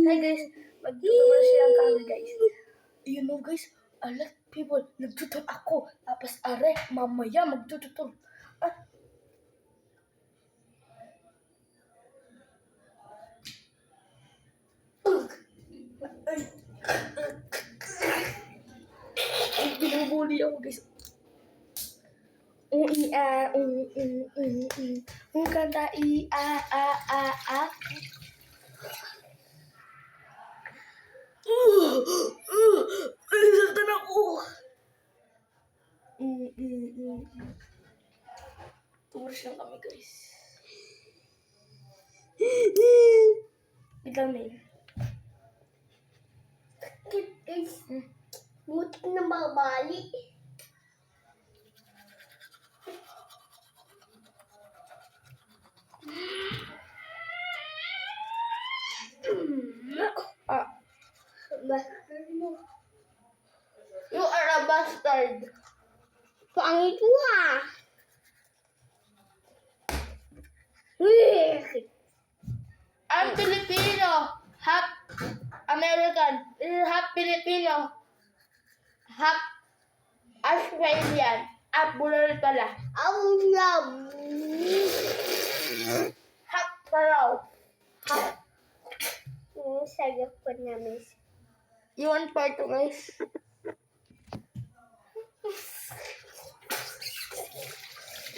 Hi guys, magtuturo silang kami guys. You know guys, a lot of people nagtutol ako. Tapos are, mamaya magtutol. Ah. Ay, binubuli ako guys. Kanta i-a-a-a-a. Nasaktan ako. Tumaras lang kami guys. Biglang na yun. Guys, butik na babali. Bastard mo. You are a bastard. Pangit mo ah. I'm Filipino. Half American. This is half Filipino. Half Australian. Half Bulal pala. Ang love. Half Paraw. Sayang po namin. You want part 2 guys?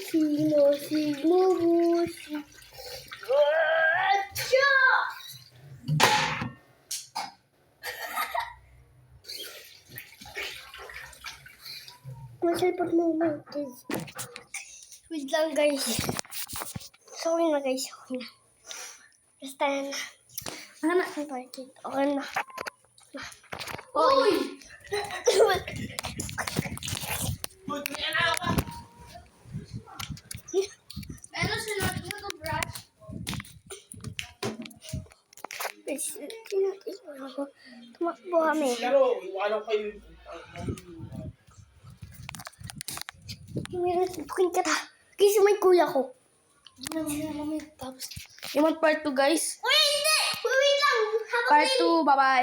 Sino busi. Achoo! Masalpag mo guys. Wait lang guys. Sorry na guys. Okay na. Basta na. Ano na? Okay na. Uy! Ano sunod mo to, brush? Guys, tumakbo kami. Pero, iwanan kayo. Bukin ka ta. Guys, may kuya ko. Tapos, you want part 2 guys? Wait, hindi! Wait lang! Part 2, bye-bye.